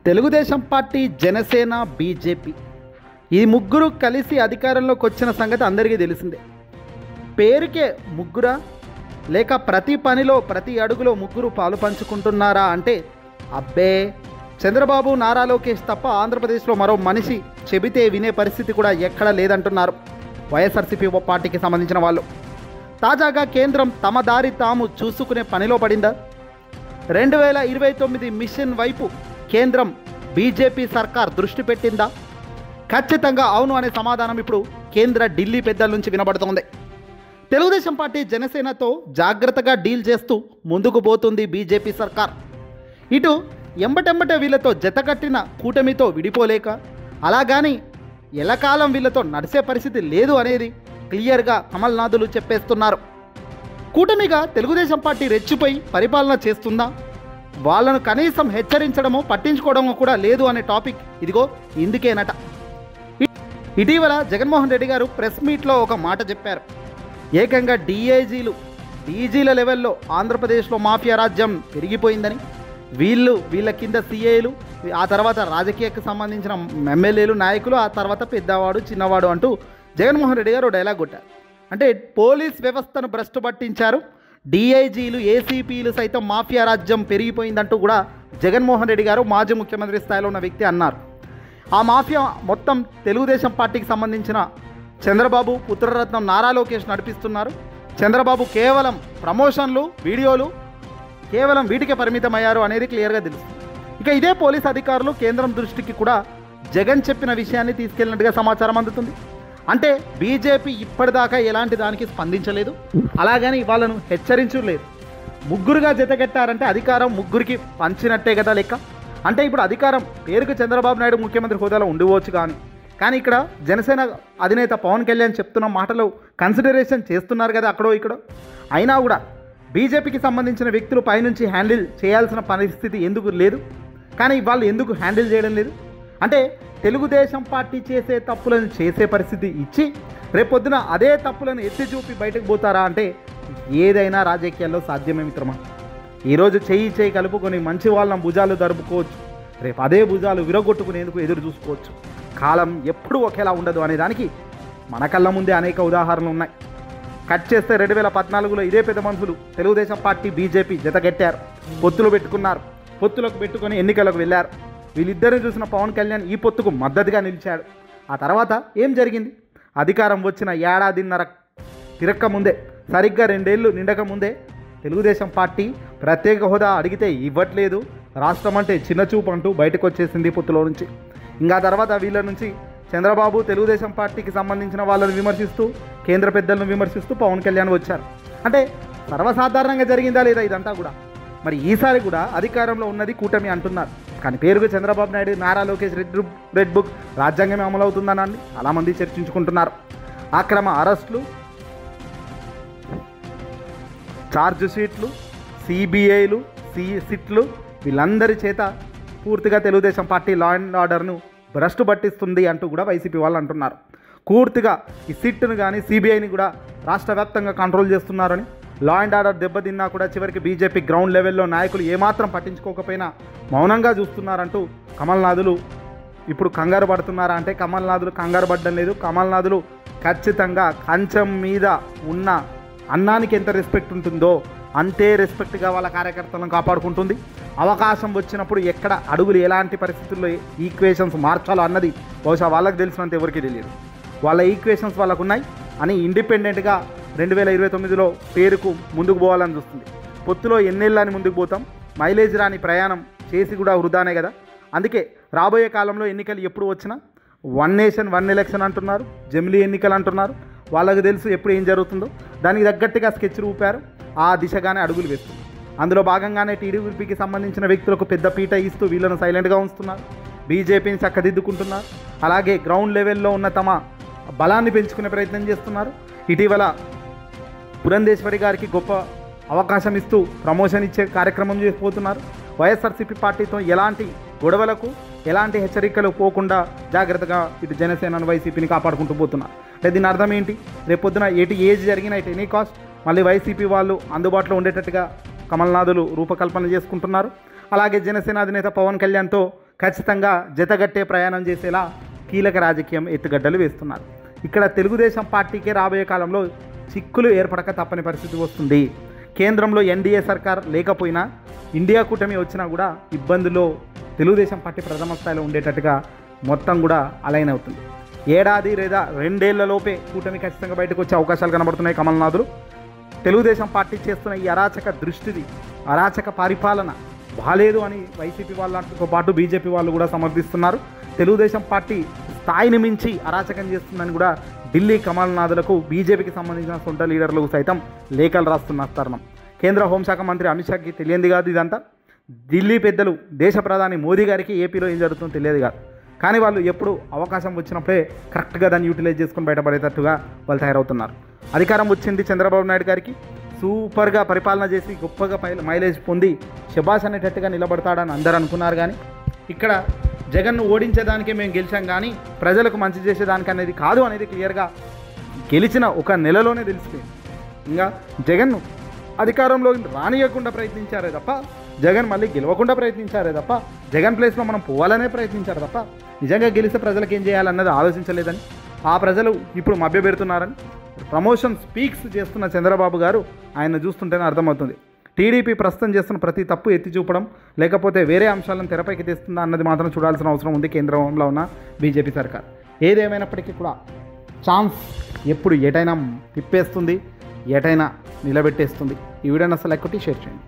Telugu Desam party, Janasena, BJP ఈ ముగ్గురు కలిసి అధికారంలోకి వచ్చిన సంగతి అందరికీ తెలిసిందే. పేరుకే ముగ్గురా, లేక ప్రతి పనిలో ప్రతి అడుగులో ముగ్గురు పాలు పంచుకుంటున్నారా అంటే అబ్బే, చంద్రబాబు, నారా లోకేష్ తప్ప ఆంధ్రప్రదేశ్లో మరో మనిషి చెబితే వినే పరిస్థితి కూడా ఎక్కడా లేదంటున్నారు వైఎస్ఆర్సీపీ పార్టీకి సంబంధించిన వాళ్ళు. తాజాగా కేంద్రం తమ దారి తాము చూసుకునే పనిలో పడిందా? 2029 మిషన్ వైపు కేంద్రం, బీజేపీ సర్కార్ దృష్టి పెట్టిందా? ఖచ్చితంగా అవును అనే సమాధానం ఇప్పుడు కేంద్ర ఢిల్లీ పెద్దల నుంచి వినబడుతోంది. తెలుగుదేశం పార్టీ, జనసేనతో జాగ్రత్తగా డీల్ చేస్తూ ముందుకు పోతుంది బీజేపీ సర్కార్. ఇటు ఎంబటెంబటే వీళ్ళతో జతకట్టిన కూటమితో విడిపోలేక, అలాగాని ఎలకాలం వీళ్ళతో నడిచే పరిస్థితి లేదు అనేది క్లియర్గా కమల్నాథులు చెప్పేస్తున్నారు. కూటమిగా తెలుగుదేశం పార్టీ రెచ్చిపోయి పరిపాలన చేస్తుందా? వాళ్ళను కనీసం హెచ్చరించడమో పట్టించుకోవడమో కూడా లేదు అనే టాపిక్ ఇదిగో ఇందుకేనట. ఇటీవల జగన్మోహన్ రెడ్డి గారు ప్రెస్ మీట్లో ఒక మాట చెప్పారు. ఏకంగా డీజీల లెవెల్లో ఆంధ్రప్రదేశ్లో మాఫియా రాజ్యం పెరిగిపోయిందని, వీళ్ళ కింద సీఏలు, ఆ తర్వాత రాజకీయకు సంబంధించిన ఎమ్మెల్యేలు, నాయకులు, ఆ తర్వాత పెద్దవాడు చిన్నవాడు అంటూ జగన్మోహన్ రెడ్డి గారు డైలాగ్ కొట్టారు. అంటే పోలీస్ వ్యవస్థను భ్రష్టు పట్టించారు, డీఐజీలు, ఏసీపీలు సైతం మాఫియా రాజ్యం పెరిగిపోయిందంటూ కూడా జగన్మోహన్ రెడ్డి గారు, మాజీ ముఖ్యమంత్రి స్థాయిలో ఉన్న వ్యక్తి అన్నారు. ఆ మాఫియా మొత్తం తెలుగుదేశం పార్టీకి సంబంధించిన చంద్రబాబు పుత్రరత్నం నారా లోకేష్ నడిపిస్తున్నారు. చంద్రబాబు కేవలం ప్రమోషన్లు, వీడియోలు, కేవలం వీటికే పరిమితమయ్యారు అనేది క్లియర్గా తెలుస్తుంది. ఇక ఇదే పోలీస్ అధికారులు కేంద్రం దృష్టికి కూడా జగన్ చెప్పిన విషయాన్ని తీసుకెళ్ళినట్టుగా సమాచారం అందుతుంది. అంటే బీజేపీ ఇప్పటిదాకా ఎలాంటి దానికి స్పందించలేదు, అలాగని వాళ్ళను హెచ్చరించలేదు. ముగ్గురుగా జతగట్టారంటే అధికారం ముగ్గురికి పంచినట్టే కదా లెక్క. అంటే ఇప్పుడు అధికారం పేరుకు చంద్రబాబు నాయుడు ముఖ్యమంత్రి హోదాలో ఉండిపోవచ్చు, కానీ ఇక్కడ జనసేన అధినేత పవన్ కళ్యాణ్ చెప్తున్న మాటలు కన్సిడరేషన్ చేస్తున్నారు కదా అక్కడో ఇక్కడో. అయినా కూడా బీజేపీకి సంబంధించిన వ్యక్తులు పైనుంచి హ్యాండిల్ చేయాల్సిన పరిస్థితి ఎందుకు లేదు, కానీ వాళ్ళు ఎందుకు హ్యాండిల్ చేయడం లేదు? అంటే తెలుగుదేశం పార్టీ చేసే తప్పులను చేసే పరిస్థితి ఇచ్చి రేపొద్దున అదే తప్పులను ఎత్తి చూపి బయటకు పోతారా అంటే ఏదైనా రాజకీయాల్లో సాధ్యమే మిత్రమా. ఈరోజు చేయి కలుపుకొని మంచి వాళ్ళని భుజాలు దరుపుకోవచ్చు, రేపు అదే భుజాలు విరగొట్టుకునేందుకు ఎదురు చూసుకోవచ్చు. కాలం ఎప్పుడూ ఒకేలా ఉండదు అనే దానికి మన కళ్ళ ముందే అనేక ఉదాహరణలు ఉన్నాయి. కట్ చేస్తే 2014లో ఇదే పెద్ద మనుషులు తెలుగుదేశం పార్టీ, బీజేపీ జతగట్టారు, పొత్తులకు పెట్టుకొని ఎన్నికలకు వెళ్ళారు. వీళ్ళిద్దరిని చూసిన పవన్ కళ్యాణ్ ఈ పొత్తుకు మద్దతుగా నిలిచాడు. ఆ తర్వాత ఏం జరిగింది? అధికారం వచ్చిన ఏడాదిన్నర తిరక్క ముందే, సరిగ్గా 2 ఏళ్ళు నిండక ముందే తెలుగుదేశం పార్టీ ప్రత్యేక హోదా అడిగితే ఇవ్వట్లేదు, రాష్ట్రం అంటే చిన్నచూపు అంటూ బయటకు వచ్చేసింది పొత్తులో నుంచి. ఇంకా తర్వాత వీళ్ళ నుంచి చంద్రబాబు తెలుగుదేశం పార్టీకి సంబంధించిన వాళ్ళని విమర్శిస్తూ, కేంద్ర పెద్దలను విమర్శిస్తూ పవన్ కళ్యాణ్ వచ్చారు. అంటే సర్వసాధారణంగా జరిగిందా లేదా ఇదంతా కూడా? మరి ఈసారి కూడా అధికారంలో ఉన్నది కూటమి అంటున్నారు, కానీ పేరుకు చంద్రబాబు నాయుడు, నారా లోకేష్ రెడ్ బుక్ రాజ్యాంగమే అమలవుతుందనండి చాలామంది చర్చించుకుంటున్నారు. అక్రమ అరెస్టులు, ఛార్జ్ షీట్లు, సిబిఐలు, సిట్లు, వీళ్ళందరి చేత పూర్తిగా తెలుగుదేశం పార్టీ లా అండ్ ఆర్డర్ను భ్రష్టు పట్టిస్తుంది అంటూ కూడా వైసీపీ వాళ్ళు అంటున్నారు. పూర్తిగా ఈ సిట్ను కానీ సిబిఐని కూడా రాష్ట్ర వ్యాప్తంగా కంట్రోల్ చేస్తున్నారని, లా అండ్ ఆర్డర్ దెబ్బతిన్నా కూడా చివరికి బీజేపీ గ్రౌండ్ లెవెల్లో నాయకులు ఏమాత్రం పట్టించుకోకపోయినా మౌనంగా చూస్తున్నారంటూ కమల్నాథులు ఇప్పుడు కంగారు పడుతున్నారా అంటే కమల్నాథులు కంగారు పడడం లేదు. కమల్నాథులు ఖచ్చితంగా కంచం మీద ఉన్న అన్నానికి ఎంత రెస్పెక్ట్ ఉంటుందో అంతే రెస్పెక్ట్గా వాళ్ళ కార్యకర్తలను కాపాడుకుంటుంది. అవకాశం వచ్చినప్పుడు ఎక్కడ అడుగులు ఎలాంటి పరిస్థితుల్లో ఈక్వేషన్స్ మార్చాలో అన్నది బహుశా వాళ్ళకి తెలిసినంత ఎవరికి తెలియదు. వాళ్ళ ఈక్వేషన్స్ వాళ్ళకు ఉన్నాయి అని ఇండిపెండెంట్గా 2029లో పేరుకు ముందుకు పోవాలని చూస్తుంది. పొత్తులో ఎన్నేళ్ళని ముందుకు పోతాం, మైలేజ్ రాని ప్రయాణం చేసి కూడా వృధానే కదా. అందుకే రాబోయే కాలంలో ఎన్నికలు ఎప్పుడు వచ్చినా 1 నేషన్ 1 ఎలక్షన్ అంటున్నారు, జమిలీ ఎన్నికలు అంటున్నారు. వాళ్ళకు తెలుసు ఎప్పుడు ఏం జరుగుతుందో, దానికి తగ్గట్టుగా స్కెచ్ రూపారు, ఆ దిశగానే అడుగులు వేస్తుంది. అందులో భాగంగానే టీడీపీకి సంబంధించిన వ్యక్తులకు పెద్ద పీట ఇస్తూ వీళ్ళను సైలెంట్గా ఉంచుతున్నారు, బీజేపీని చక్కదిద్దుకుంటున్నారు, అలాగే గ్రౌండ్ లెవెల్లో ఉన్న తమ బలాన్ని పెంచుకునే ప్రయత్నం చేస్తున్నారు. ఇటీవల పురంధేశ్వరి గారికి గొప్ప అవకాశం ఇస్తూ ప్రమోషన్ ఇచ్చే కార్యక్రమం చేసిపోతున్నారు. వైఎస్ఆర్సీపీ పార్టీతో ఎలాంటి గొడవలకు, ఎలాంటి హెచ్చరికలు పోకుండా జాగ్రత్తగా ఇటు జనసేనను, వైసీపీని కాపాడుకుంటూ పోతున్నారు. అంటే దీని అర్థం ఏంటి? రేపొద్దున ఏజ్ జరిగినా ఇటు ఎనీ కాస్ట్ మళ్ళీ వైసీపీ వాళ్ళు అందుబాటులో ఉండేటట్టుగా కమల్నాథులు రూపకల్పన చేసుకుంటున్నారు. అలాగే జనసేన అధినేత పవన్ కళ్యాణ్తో ఖచ్చితంగా జతగట్టే ప్రయాణం చేసేలా కీలక రాజకీయం ఎత్తుగడ్డలు వేస్తున్నారు. ఇక్కడ తెలుగుదేశం పార్టీకే రాబోయే కాలంలో చిక్కులు ఏర్పడక తప్పని పరిస్థితి వస్తుంది. కేంద్రంలో ఎన్డీఏ సర్కార్ లేకపోయినా ఇండియా కూటమి వచ్చినా కూడా ఇబ్బందుల్లో తెలుగుదేశం పార్టీ ప్రథమ స్థాయిలో ఉండేటట్టుగా మొత్తం కూడా అలైన్ అవుతుంది. ఏడాది లేదా 2 ఏళ్లలోపే కూటమి ఖచ్చితంగా బయటకు వచ్చే అవకాశాలు కనబడుతున్నాయి. కమల్నాథులు తెలుగుదేశం పార్టీ చేస్తున్న ఈ అరాచక దృష్టిది, అరాచక పరిపాలన బాలేదు అని వైసీపీ వాళ్ళతో పాటు బీజేపీ వాళ్ళు కూడా సమర్థిస్తున్నారు. తెలుగుదేశం పార్టీ స్థాయిని మించి అరాచకం చేస్తుందని కూడా ఢిల్లీ కమల్నాథులకు బీజేపీకి సంబంధించిన సొంత లీడర్లకు సైతం లేఖలు రాస్తున్న తరుణం. కేంద్ర హోంశాఖ మంత్రి అమిత్ షాకి తెలియంది కాదు ఇదంతా. ఢిల్లీ పెద్దలు దేశ ప్రధాని మోదీ గారికి ఏపీలో ఏం జరుగుతుందో తెలియదు కాదు. కానీ వాళ్ళు ఎప్పుడు అవకాశం వచ్చినప్పుడే కరెక్ట్గా దాన్ని యూటిలైజ్ చేసుకుని బయటపడేటట్టుగా వాళ్ళు తయారవుతున్నారు. అధికారం వచ్చింది చంద్రబాబు నాయుడు గారికి, సూపర్గా పరిపాలన చేసి గొప్పగా మైలేజ్ పొంది శబాష్ అనేటట్టుగా నిలబడతాడని అందరూ అనుకున్నారు. కానీ ఇక్కడ జగన్ను ఓడించేదానికే మేము గెలిచాం కానీ ప్రజలకు మంచి చేసేదానికి అనేది కాదు అనేది క్లియర్గా గెలిచిన 1 నెలలోనే తెలిసిపోయింది. ఇంకా జగన్ను అధికారంలో రానియకుండా ప్రయత్నించారే తప్ప, జగన్ మళ్ళీ గెలవకుండా ప్రయత్నించారే తప్ప, జగన్ ప్లేస్లో మనం పోవాలనే ప్రయత్నించారు తప్ప నిజంగా గెలిస్తే ప్రజలకు ఏం చేయాలన్నది ఆలోచించలేదని, ఆ ప్రజలు ఇప్పుడు మభ్యపెడుతున్నారని ప్రమోషన్ స్పీక్స్ చేస్తున్న చంద్రబాబు గారు ఆయన చూస్తుంటేనే అర్థమవుతుంది. టీడీపీ ప్రస్తుతం చేస్తున్న ప్రతి తప్పు ఎత్తి చూపడం లేకపోతే వేరే అంశాలను తెరపైకి తెస్తుందా అన్నది మాత్రం చూడాల్సిన అవసరం ఉంది కేంద్రంలో ఉన్న బీజేపీ సర్కార్. ఏదేమైనప్పటికీ కూడా ఛాన్స్ ఎప్పుడు ఎటైనా తిప్పేస్తుంది, ఎటైనా నిలబెట్టేస్తుంది. ఈ వీడియోని అసలు ఎక్కువ షేర్ చేయండి.